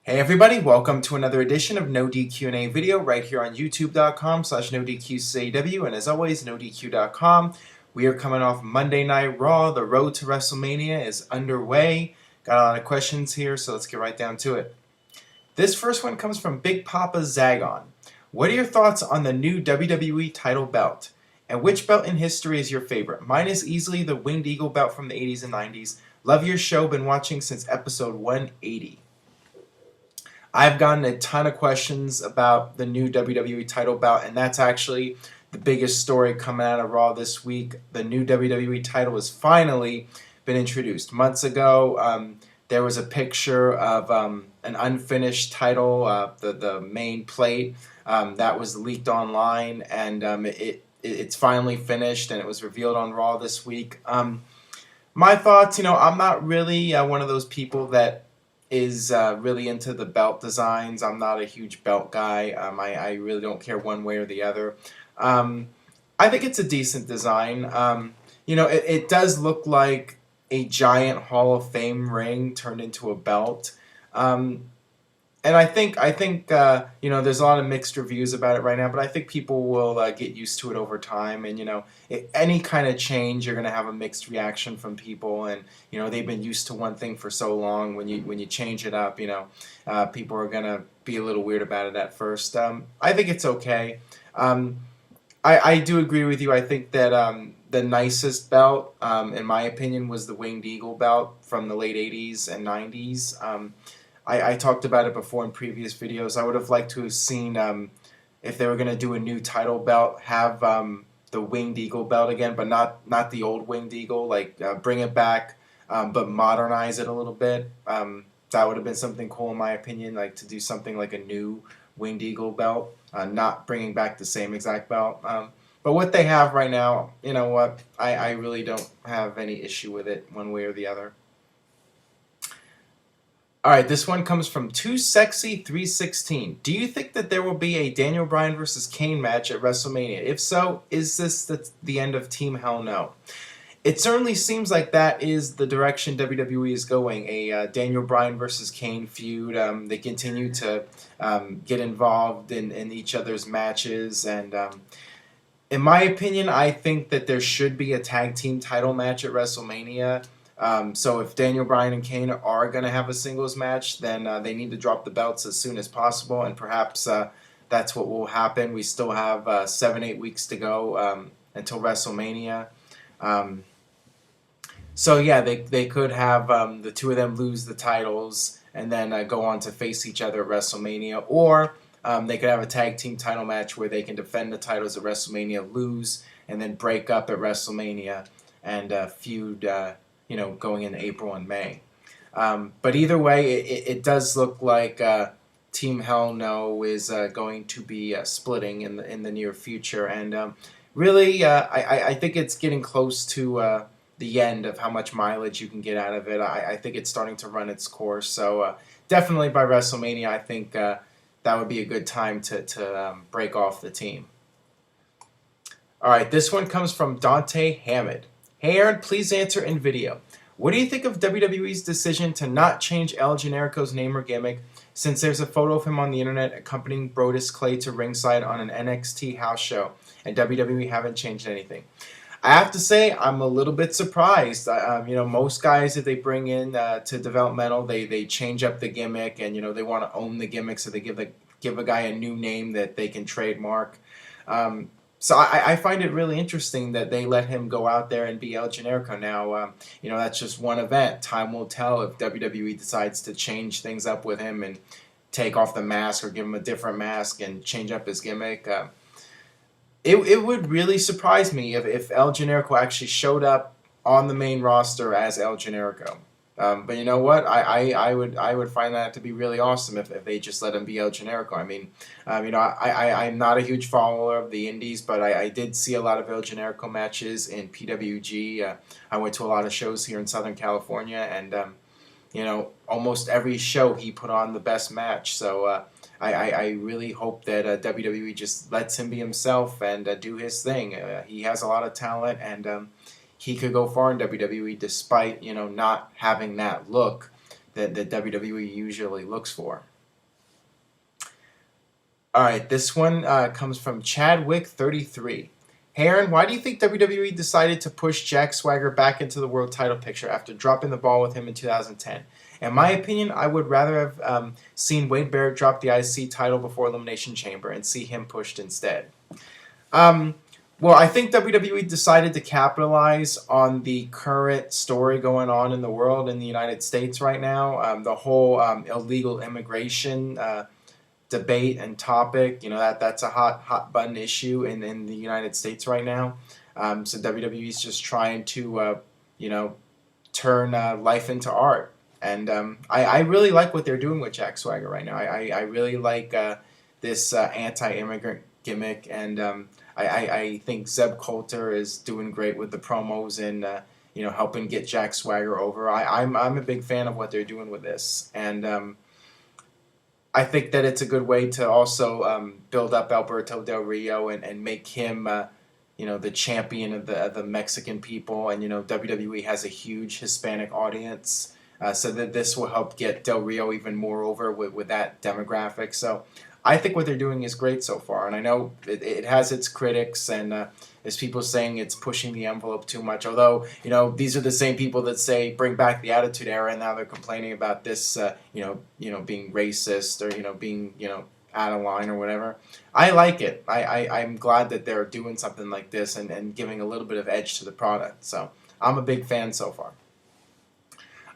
Hey everybody, welcome to another edition of NoDQ&A video right here on youtube.com/NoDQ&AW, and as always, NoDQ.com. We are coming off Monday Night Raw. The road to WrestleMania is underway. Got a lot of questions here, so let's get right down to it. This first one comes from Big Papa Zagon. What are your thoughts on the new WWE title belt? And which belt in history is your favorite? Mine is easily the Winged Eagle belt from the 80s and 90s. Love your show, been watching since episode 180. I've gotten a ton of questions about the new WWE title bout, and that's actually the biggest story coming out of Raw this week. The new WWE title has finally been introduced. Months ago, there was a picture of an unfinished title, the main plate, that was leaked online, and it's finally finished, and it was revealed on Raw this week. My thoughts, I'm not really one of those people that is really into the belt designs. I'm not a huge belt guy. I really don't care one way or the other. I think it's a decent design. It does look like a giant Hall of Fame ring turned into a belt. And I think there's a lot of mixed reviews about it right now, but I think people will get used to it over time. And any kind of change, you're going to have a mixed reaction from people. And they've been used to one thing for so long. When you change it up, people are going to be a little weird about it at first. I think it's okay. I do agree with you. I think that the nicest belt, in my opinion, was the Winged Eagle belt from the late 80s and 90s. I talked about it before in previous videos. I would have liked to have seen, if they were going to do a new title belt, have the Winged Eagle belt again, but not the old Winged Eagle. Bring it back, but modernize it a little bit. That would have been something cool in my opinion, to do something like a new Winged Eagle belt, not bringing back the same exact belt. But what they have right now, you know what, I really don't have any issue with it one way or the other. Alright, this one comes from 2Sexy316. Do you think that there will be a Daniel Bryan versus Kane match at WrestleMania? If so, is this the end of Team Hell No? It certainly seems like that is the direction WWE is going, a Daniel Bryan versus Kane feud. They continue to get involved in each other's matches, and in my opinion, I think that there should be a tag team title match at WrestleMania. So if Daniel Bryan and Kane are going to have a singles match, then they need to drop the belts as soon as possible, and perhaps that's what will happen. We still have 7-8 weeks to go until WrestleMania. So yeah, they could have the two of them lose the titles and then go on to face each other at WrestleMania, or they could have a tag team title match where they can defend the titles at WrestleMania, lose, and then break up at WrestleMania and feud going into April and May. But either way, it does look like Team Hell No is going to be splitting in the near future. And really, I think it's getting close to the end of how much mileage you can get out of it. I think it's starting to run its course. So definitely by WrestleMania, I think that would be a good time to break off the team. All right, this one comes from Dante Hammond. Hey Aaron, please answer in video. What do you think of WWE's decision to not change El Generico's name or gimmick, since there's a photo of him on the internet accompanying Brodus Clay to ringside on an NXT house show, and WWE haven't changed anything? I have to say, I'm a little bit surprised. Most guys that they bring in to developmental, they change up the gimmick, and they want to own the gimmick, so they give a guy a new name that they can trademark. So I find it really interesting that they let him go out there and be El Generico. Now, that's just one event. Time will tell if WWE decides to change things up with him and take off the mask or give him a different mask and change up his gimmick. It would really surprise me if El Generico actually showed up on the main roster as El Generico. But you know what? I would find that to be really awesome if they just let him be El Generico. I mean, I'm not a huge follower of the Indies, but I did see a lot of El Generico matches in PWG. I went to a lot of shows here in Southern California, and almost every show he put on the best match. So I really hope that WWE just lets him be himself and do his thing. He has a lot of talent, and he could go far in WWE despite, not having that look that WWE usually looks for. All right, this one comes from Chadwick33. Hey Aaron, why do you think WWE decided to push Jack Swagger back into the world title picture after dropping the ball with him in 2010? In my opinion, I would rather have seen Wade Barrett drop the IC title before Elimination Chamber and see him pushed instead. Um, well, I think WWE decided to capitalize on the current story going on in the world in the United States right now. The whole illegal immigration debate and topic. You know that's a hot button issue in the United States right now. So WWE is just trying to you know turn life into art, and I really like what they're doing with Jack Swagger right now. I really like this anti-immigrant gimmick, and I think Zeb Coulter is doing great with the promos and helping get Jack Swagger over. I'm a big fan of what they're doing with this, and I think that it's a good way to also build up Alberto Del Rio and make him, the champion of the Mexican people. And WWE has a huge Hispanic audience, so that this will help get Del Rio even more over with that demographic. So I think what they're doing is great so far, and I know it has its critics and there's people saying it's pushing the envelope too much. Although these are the same people that say bring back the Attitude Era, and now they're complaining about this, being racist or being out of line or whatever. I like it. I'm glad that they're doing something like this and giving a little bit of edge to the product. So I'm a big fan so far.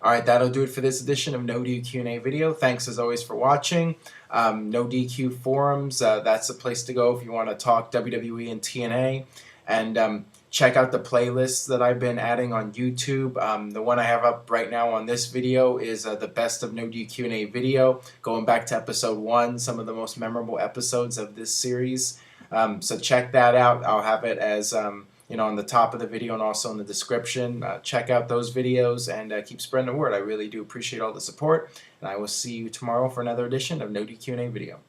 Alright, that'll do it for this edition of No DQ&A video. Thanks as always for watching. No DQ forums, that's the place to go if you want to talk WWE and TNA. And check out the playlists that I've been adding on YouTube. The one I have up right now on this video is the best of No DQ&A video, going back to episode 1, some of the most memorable episodes of this series. So check that out. I'll have it as on the top of the video and also in the description. Check out those videos and keep spreading the word. I really do appreciate all the support, and I will see you tomorrow for another edition of No DQ&A video.